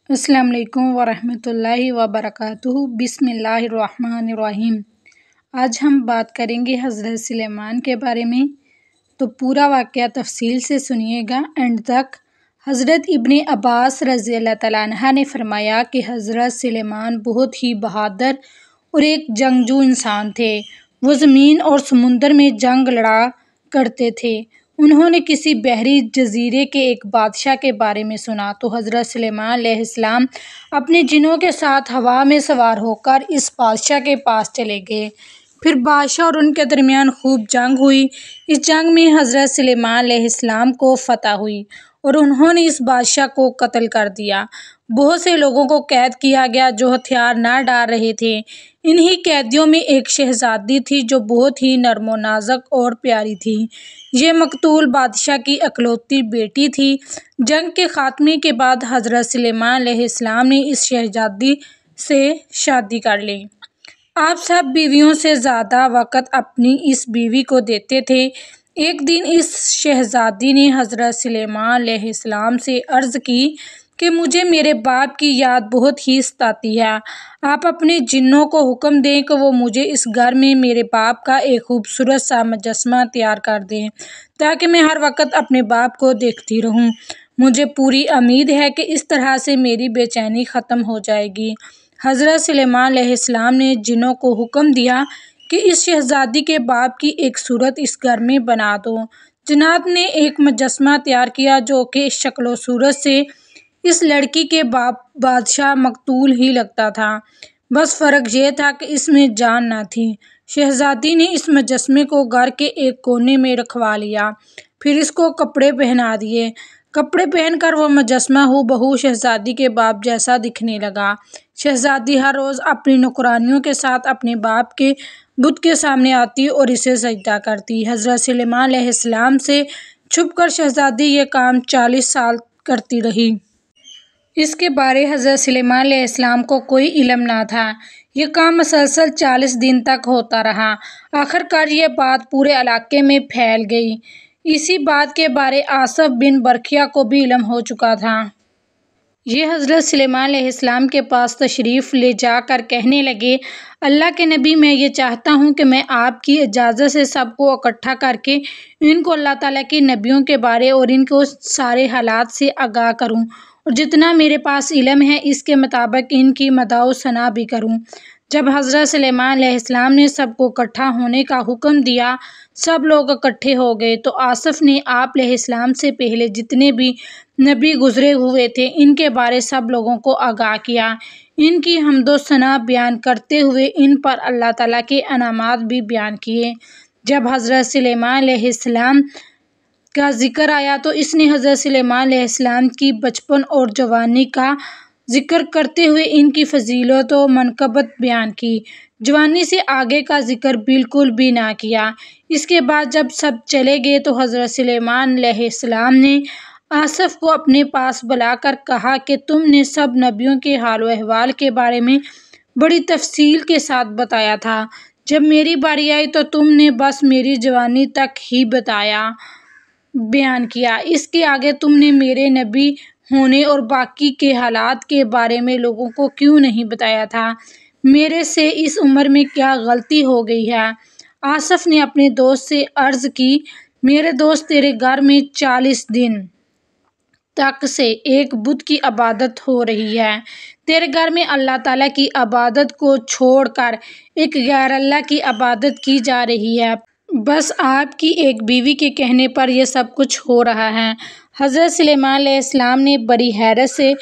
السلام علیکم ورحمۃ اللہ وبرکاتہ۔ بسم اللہ الرحمن الرحیم۔ آج ہم بات کریں گے حضرت سلیمان کے بارے میں، تو پورا واقعہ تفصیل سے سنیے گا اینڈ تک۔ حضرت ابن عباس رضی اللہ تعالیٰ عنہ نے فرمایا کہ حضرت سلیمان بہت ہی بہادر اور ایک جنگجو انسان تھے۔ وہ زمین اور سمندر میں جنگ لڑا کرتے تھے۔ انہوں نے کسی بحری جزیرے کے ایک بادشاہ کے بارے میں سنا تو حضرت سلیمان علیہ السلام اپنے جنوں کے ساتھ ہوا میں سوار ہو کر اس بادشاہ کے پاس چلے گئے۔ پھر بادشاہ اور ان کے درمیان خوب جنگ ہوئی۔ اس جنگ میں حضرت سلیمان علیہ السلام کو فتح ہوئی اور انہوں نے اس بادشاہ کو قتل کر دیا۔ بہت سے لوگوں کو قید کیا گیا جو ہتھیار نہ ڈال رہے تھے۔ انہی قیدیوں میں ایک شہزادی تھی جو بہت ہی نرم و نازک اور پیاری تھی۔ یہ مقتول بادشاہ کی اکلوتی بیٹی تھی۔ جنگ کے خاتمے کے بعد حضرت سلیمان علیہ السلام نے اس شہزادی سے شادی کر لی۔ آپ سب بیویوں سے زیادہ وقت اپنی اس بیوی کو دیتے تھے۔ ایک دن اس شہزادی نے حضرت سلیمان علیہ السلام سے عرض کی کہ مجھے میرے باپ کی یاد بہت ہی ستاتی ہے۔ آپ اپنے جنوں کو حکم دیں کہ وہ مجھے اس گھر میں میرے باپ کا ایک خوبصورت سا مجسمہ تیار کر دیں تاکہ میں ہر وقت اپنے باپ کو دیکھتی رہوں۔ مجھے پوری امید ہے کہ اس طرح سے میری بے چینی ختم ہو جائے گی۔ حضرت سلیمان علیہ السلام نے جنوں کو حکم دیا کہ اس شہزادی کے باپ کی ایک صورت اس گھر میں بنا دو۔ جنات نے ایک مجسمہ تیار کیا جو کہ شکل و صورت سے اس لڑکی کے باپ بادشاہ مقتول ہی لگتا تھا، بس فرق یہ تھا کہ اس میں جان نہ تھی۔ شہزادی نے اس مجسمے کو گھر کے ایک کونے میں رکھوا لیا، پھر اس کو کپڑے پہنا دیے۔ کپڑے پہن کر وہ مجسمہ ہو بہو شہزادی کے باپ جیسا دکھنے لگا۔ شہزادی ہر روز اپنی نوکرانیوں کے ساتھ اپنے باپ کے بت کے سامنے آتی اور اسے سجدہ کرتی۔ حضرت سلیمان علیہ السلام سے چھپ کر شہزادی یہ کام 40 سال کرتی رہی۔ اس کے بارے حضرت سلیمان علیہ السلام کو کوئی علم نہ تھا۔ یہ کام مسلسل 40 دن تک ہوتا رہا۔ آخر کار یہ بات پورے علاقے میں پھیل گئی۔ اسی بات کے بارے آصف بن برکھیا کو بھی علم ہو چکا تھا۔ یہ حضرت سلیمان علیہ السلام کے پاس تشریف لے جا کر کہنے لگے، اللہ کے نبی، میں یہ چاہتا ہوں کہ میں آپ کی اجازت سے سب کو اکٹھا کر کے ان کو اللہ تعالیٰ کے نبیوں کے بارے اور ان کو سارے حالات سے آگاہ کروں اور جتنا میرے پاس علم ہے اس کے مطابق ان کی مدح و ثنا بھی کروں۔ جب حضرت سلیمان علیہ السلام نے سب کو اکٹھا ہونے کا حکم دیا، سب لوگ اکٹھے ہو گئے تو آصف نے آپ علیہ السلام سے پہلے جتنے بھی نبی گزرے ہوئے تھے ان کے بارے سب لوگوں کو آگاہ کیا، ان کی حمد و ثنا بیان کرتے ہوئے ان پر اللہ تعالیٰ کے انعامات بھی بیان کیے۔ جب حضرت سلیمان علیہ السلام کا ذکر آیا تو اس نے حضرت سلیمان علیہ السلام کی بچپن اور جوانی کا ذکر کرتے ہوئے ان کی فضیلت و منقبت بیان کی، جوانی سے آگے کا ذکر بالکل بھی نہ کیا۔ اس کے بعد جب سب چلے گئے تو حضرت سلیمان علیہ السلام نے آصف کو اپنے پاس بلا کر کہا کہ تم نے سب نبیوں کے حال و احوال کے بارے میں بڑی تفصیل کے ساتھ بتایا تھا، جب میری باری آئی تو تم نے بس میری جوانی تک ہی بیان کیا، اس کے آگے تم نے میرے نبی ہونے اور باقی کے حالات کے بارے میں لوگوں کو کیوں نہیں بتایا تھا؟ میرے سے اس عمر میں کیا غلطی ہو گئی ہے؟ آصف نے اپنے دوست سے عرض کی، میرے دوست، تیرے گھر میں 40 دن تک سے ایک بت کی عبادت ہو رہی ہے۔ تیرے گھر میں اللہ تعالیٰ کی عبادت کو چھوڑ کر ایک غیر اللہ کی عبادت کی جا رہی ہے۔ بس آپ کی ایک بیوی کے کہنے پر یہ سب کچھ ہو رہا ہے۔ حضرت سلیمان علیہ السلام نے بڑی حیرت سے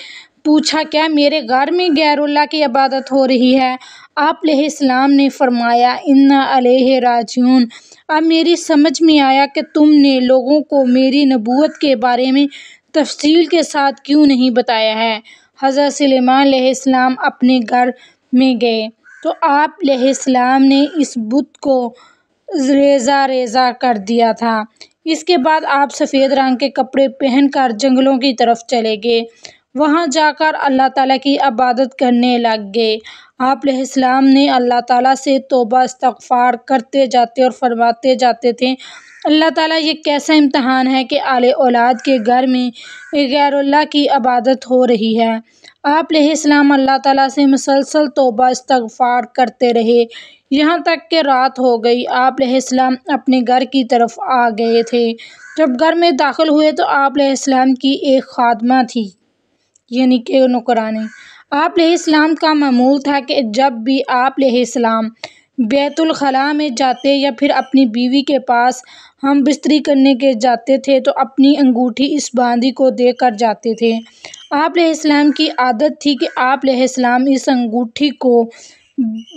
پوچھا، کیا میرے گھر میں غیر اللہ کی عبادت ہو رہی ہے؟ آپ علیہ السلام نے فرمایا، انا الیہ راجعون۔ اب میری سمجھ میں آیا کہ تم نے لوگوں کو میری نبوت کے بارے میں تفصیل کے ساتھ کیوں نہیں بتایا ہے۔ حضرت سلیمان علیہ السلام اپنے گھر میں گئے تو آپ علیہ السلام نے اس بت کو ریزہ ریزہ کر دیا تھا۔ اس کے بعد آپ سفید رنگ کے کپڑے پہن کر جنگلوں کی طرف چلے گئے، وہاں جا کر اللہ تعالیٰ کی عبادت کرنے لگ گئے۔ آپ علیہ السلام نے اللہ تعالیٰ سے توبہ استغفار کرتے جاتے اور فرماتے جاتے تھے، اللہ تعالیٰ، یہ کیسا امتحان ہے کہ آل اولاد کے گھر میں غیر اللہ کی عبادت ہو رہی ہے۔ آپ علیہ السلام اللہ تعالیٰ سے مسلسل توبہ استغفار کرتے رہے، یہاں تک کہ رات ہو گئی۔ آپ علیہ السلام اپنے گھر کی طرف آ گئے تھے۔ جب گھر میں داخل ہوئے تو آپ علیہ السلام کی ایک خادمہ تھی، یعنی کہ نوکرانی۔ آپ علیہ السلام کا معمول تھا کہ جب بھی آپ علیہ السلام بیت الخلاء میں جاتے یا پھر اپنی بیوی کے پاس ہم بستری کرنے کے جاتے تھے تو اپنی انگوٹھی اس باندی کو دے کر جاتے تھے۔ آپ علیہ السلام کی عادت تھی کہ آپ علیہ السلام اس انگوٹھی کو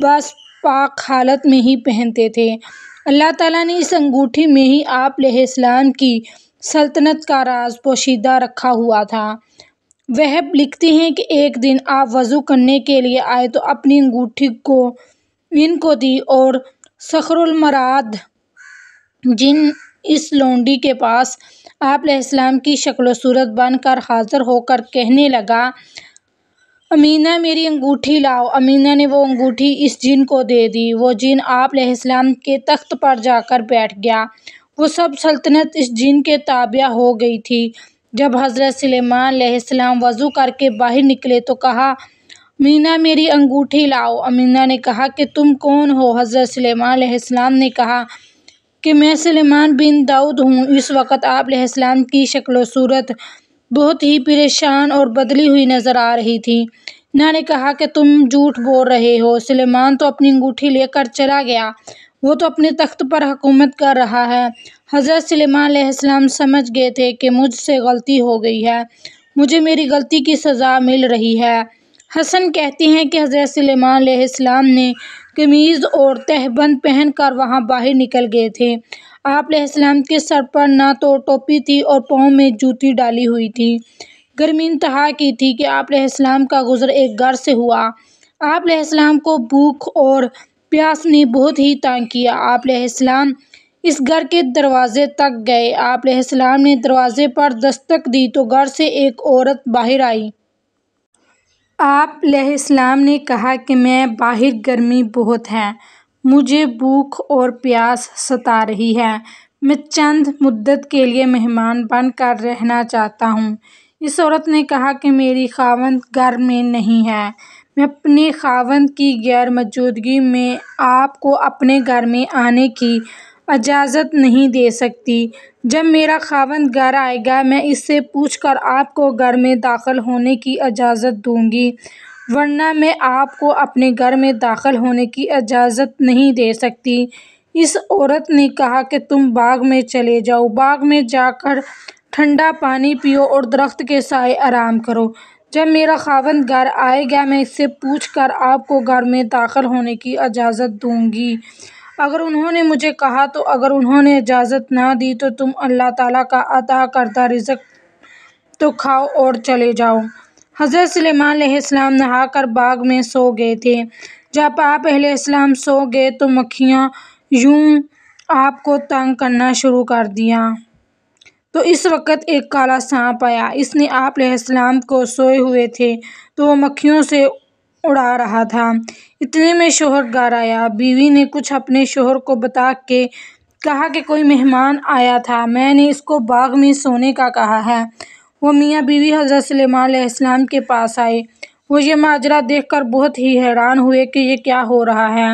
بس پاک حالت میں ہی پہنتے تھے۔ اللہ تعالیٰ نے اس انگوٹھی میں ہی آپ علیہ السلام کی سلطنت کا راز پوشیدہ رکھا ہوا تھا۔ وہب لکھتے ہیں کہ ایک دن آپ وضو کرنے کے لیے آئے تو اپنی انگوٹھی ان کو دی اور صخر المراد جن اس لونڈی کے پاس آپ علیہ السلام کی شکل و صورت بن کر حاضر ہو کر کہنے لگا، امینہ میری انگوٹھی لاؤ۔ امینہ نے وہ انگوٹھی اس جن کو دے دی۔ وہ جن آپ علیہ السلام کے تخت پر جا کر بیٹھ گیا۔ وہ سب سلطنت اس جن کے تابع ہو گئی تھی۔ جب حضرت سلیمان علیہ السلام وضو کر کے باہر نکلے تو کہا، امینہ میری انگوٹھی لاؤ۔ امینہ نے کہا کہ تم کون ہو؟ حضرت سلیمان علیہ السلام نے کہا کہ میں سلیمان بن داؤد ہوں۔ اس وقت آپ علیہ السلام کی شکل و صورت بہت ہی پریشان اور بدلی ہوئی نظر آ رہی تھی۔ انہوں نے کہا کہ تم جھوٹ بول رہے ہو، سلیمان تو اپنی انگوٹھی لے کر چلا گیا، وہ تو اپنے تخت پر حکومت کر رہا ہے۔ حضرت سلیمان علیہ السلام سمجھ گئے تھے کہ مجھ سے غلطی ہو گئی ہے، مجھے میری غلطی کی سزا مل رہی ہے۔ حسن کہتے ہیں کہ حضرت سلیمان علیہ السلام نے قمیض اور تہبند پہن کر وہاں باہر نکل گئے تھے۔ آپ علیہ السلام کے سر پر نہ تو ٹوپی تھی اور پاؤں میں جوتی ڈالی ہوئی تھی۔ گرمی انتہا کی تھی کہ آپ علیہ السلام کا گزر ایک گھر سے ہوا۔ آپ علیہ السلام کو بھوک اور پیاس نے بہت ہی تنگ کیا۔ آپ علیہ السلام اس گھر کے دروازے تک گئے۔ آپ علیہ السلام نے دروازے پر دستک دی تو گھر سے ایک عورت باہر آئی۔ آپ علیہ السلام نے کہا کہ میں باہر گرمی بہت ہے، مجھے بھوک اور پیاس ستا رہی ہے، میں چند مدت کے لیے مہمان بن کر رہنا چاہتا ہوں۔ اس عورت نے کہا کہ میری خاوند گھر میں نہیں ہے، میں اپنے خاوند کی غیر موجودگی میں آپ کو اپنے گھر میں آنے کی اجازت نہیں دے سکتی۔ جب میرا خاوند گھر آئے گا میں اس سے پوچھ کر آپ کو گھر میں داخل ہونے کی اجازت دوں گی، ورنہ میں آپ کو اپنے گھر میں داخل ہونے کی اجازت نہیں دے سکتی۔ اس عورت نے کہا کہ تم باغ میں چلے جاؤ، باغ میں جا کر ٹھنڈا پانی پیو اور درخت کے سائے آرام کرو۔ جب میرا خاوند گھر آئے گا میں اس سے پوچھ کر آپ کو گھر میں داخل ہونے کی اجازت دوں گی۔ اگر انہوں نے مجھے کہا تو اگر انہوں نے اجازت نہ دی تو تم اللہ تعالیٰ کا عطا کردہ رزق تو کھاؤ اور چلے جاؤ۔ حضرت سلیمان علیہ السلام نہا کر باغ میں سو گئے تھے۔ جب آپ علیہ السلام سو گئے تو مکھیاں یوں آپ کو تنگ کرنا شروع کر دیا۔ تو اس وقت ایک کالا سانپ آیا، اس نے آپ علیہ السلام کو سوئے ہوئے تھے تو وہ مکھیوں سے اڑا رہا تھا۔ اتنے میں شوہر گھر آیا۔ بیوی نے کچھ اپنے شوہر کو بتا کے کہا کہ کوئی مہمان آیا تھا، میں نے اس کو باغ میں سونے کا کہا ہے۔ وہ میاں بیوی حضرت سلیمان علیہ السلام کے پاس آئے۔ وہ یہ ماجرا دیکھ کر بہت ہی حیران ہوئے کہ یہ کیا ہو رہا ہے۔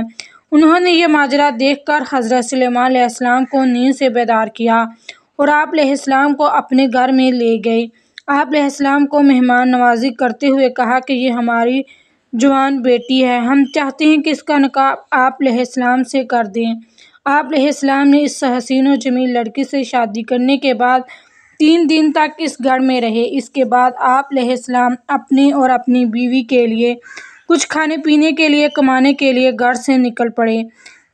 انہوں نے یہ ماجرا دیکھ کر حضرت سلیمان علیہ السلام کو نیند سے بیدار کیا اور آپ علیہ السلام کو اپنے گھر میں لے گئے۔ آپ علیہ السلام کو مہمان نوازی کرتے ہوئے کہا کہ یہ ہماری جوان بیٹی ہے، ہم چاہتے ہیں کہ اس کا نکاح آپ علیہ السلام سے کر دیں۔ آپ علیہ السلام نے اس حسین و جمیل لڑکی سے شادی کرنے کے بعد 3 دن تک اس گھر میں رہے۔ اس کے بعد آپ علیہ السلام اپنے اور اپنی بیوی کے لیے کچھ کھانے پینے کے لیے کمانے کے لیے گھر سے نکل پڑے۔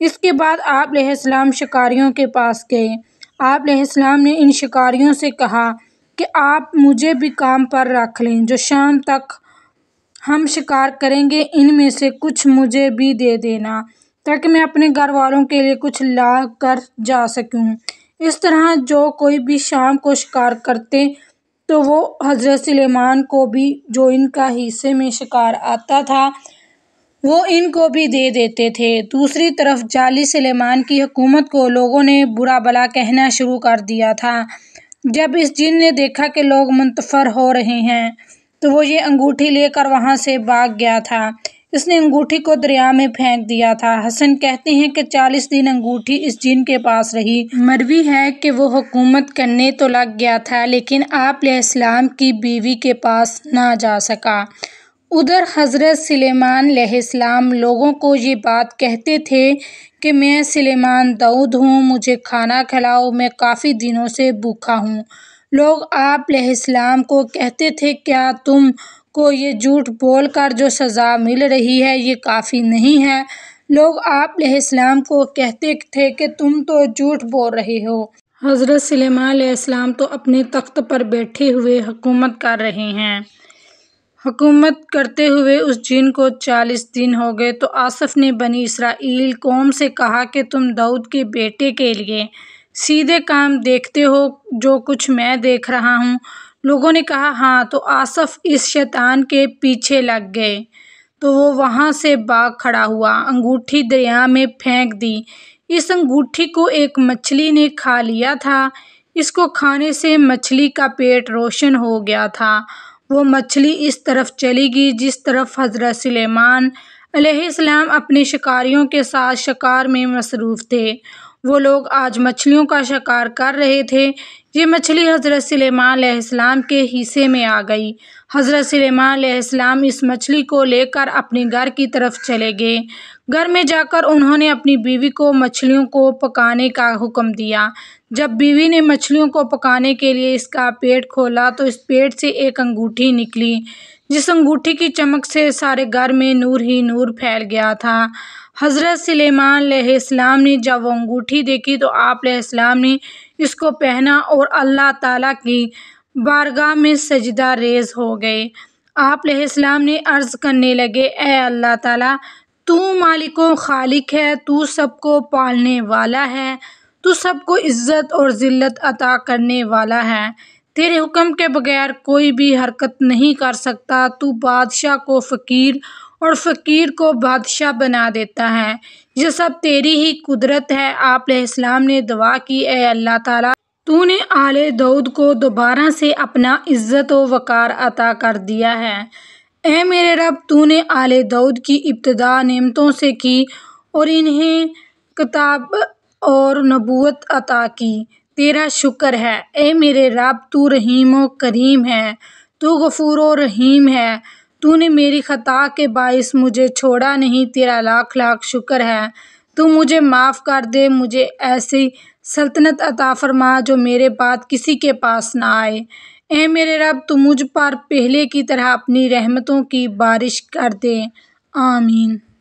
اس کے بعد آپ علیہ السلام شکاریوں کے پاس گئے۔ آپ علیہ السلام نے ان شکاریوں سے کہا کہ آپ مجھے بھی کام پر رکھ لیں، جو شام تک ہم شکار کریں گے ان میں سے کچھ مجھے بھی دے دینا تاکہ میں اپنے گھر والوں کے لیے کچھ لا کر جا سکوں۔ اس طرح جو کوئی بھی شام کو شکار کرتے تو وہ حضرت سلیمان کو بھی جو ان کا حصے میں شکار آتا تھا وہ ان کو بھی دے دیتے تھے۔ دوسری طرف جعلی سلیمان کی حکومت کو لوگوں نے برا بھلا کہنا شروع کر دیا تھا۔ جب اس جن نے دیکھا کہ لوگ منتفر ہو رہے ہیں تو وہ یہ انگوٹھی لے کر وہاں سے بھاگ گیا تھا۔ اس نے انگوٹھی کو دریا میں پھینک دیا تھا۔ حسن کہتے ہیں کہ 40 دن انگوٹھی اس جن کے پاس رہی۔ مروی ہے کہ وہ حکومت کرنے تو لگ گیا تھا لیکن آپ علیہ السلام کی بیوی کے پاس نہ جا سکا۔ ادھر حضرت سلیمان علیہ السلام لوگوں کو یہ بات کہتے تھے کہ میں سلیمان داؤد ہوں، مجھے کھانا کھلاؤ، میں کافی دنوں سے بھوکا ہوں۔ لوگ آپ علیہ السلام کو کہتے تھے کیا تم کو یہ جھوٹ بول کر جو سزا مل رہی ہے یہ کافی نہیں ہے؟ لوگ آپ علیہ السلام کو کہتے تھے کہ تم تو جھوٹ بول رہے ہو۔ حضرت سلیمان علیہ السلام تو اپنے تخت پر بیٹھے ہوئے حکومت کر رہے ہیں۔ حکومت کرتے ہوئے اس جن کو 40 دن ہو گئے تو آصف نے بنی اسرائیل قوم سے کہا کہ تم داؤد کے بیٹے کے لیے سیدھے کام دیکھتے ہو جو کچھ میں دیکھ رہا ہوں؟ لوگوں نے کہا ہاں۔ تو آصف اس شیطان کے پیچھے لگ گئے تو وہ وہاں سے بھاگ کھڑا ہوا، انگوٹھی دریا میں پھینک دی۔ اس انگوٹھی کو ایک مچھلی نے کھا لیا تھا۔ اس کو کھانے سے مچھلی کا پیٹ روشن ہو گیا تھا۔ وہ مچھلی اس طرف چلی گئی جس طرف حضرت سلیمان علیہ السلام اپنے شکاریوں کے ساتھ شکار میں مصروف تھے۔ وہ لوگ آج مچھلیوں کا شکار کر رہے تھے۔ یہ مچھلی حضرت سلیمان علیہ السلام کے حصے میں آ گئی۔ حضرت سلیمان علیہ السلام اس مچھلی کو لے کر اپنے گھر کی طرف چلے گئے۔ گھر میں جا کر انہوں نے اپنی بیوی کو مچھلیوں کو پکانے کا حکم دیا۔ جب بیوی نے مچھلیوں کو پکانے کے لیے اس کا پیٹ کھولا تو اس پیٹ سے ایک انگوٹھی نکلی جس انگوٹھی کی چمک سے سارے گھر میں نور ہی نور پھیل گیا تھا۔ حضرت سلیمان علیہ السلام نے جب وہ انگوٹھی دیکھی تو آپ علیہ السلام نے اس کو پہنا اور اللہ تعالیٰ کی بارگاہ میں سجدہ ریز ہو گئے۔ آپ علیہ السلام نے عرض کرنے لگے اے اللہ تعالیٰ، تو مالک و خالق ہے، تو سب کو پالنے والا ہے، تو سب کو عزت اور ذلت عطا کرنے والا ہے، تیرے حکم کے بغیر کوئی بھی حرکت نہیں کر سکتا، تو بادشاہ کو فقیر اور فقیر کو بادشاہ بنا دیتا ہے، یہ سب تیری ہی قدرت ہے۔ آپ علیہ السلام نے دعا کی اے اللہ تعالیٰ، تو نے آل داؤد کو دوبارہ سے اپنا عزت و وقار عطا کر دیا ہے۔ اے میرے رب، تو نے آل داؤد کی ابتدا نعمتوں سے کی اور انہیں کتاب اور نبوت عطا کی، تیرا شکر ہے۔ اے میرے رب، تو رحیم و کریم ہے، تو غفور و رحیم ہے، تو نے میری خطا کے باعث مجھے چھوڑا نہیں، تیرا لاکھ لاکھ شکر ہے۔ تو مجھے معاف کر دے، مجھے ایسی سلطنت عطا فرما جو میرے بعد کسی کے پاس نہ آئے۔ اے میرے رب، تو مجھ پر پہلے کی طرح اپنی رحمتوں کی بارش کر دے۔ آمین۔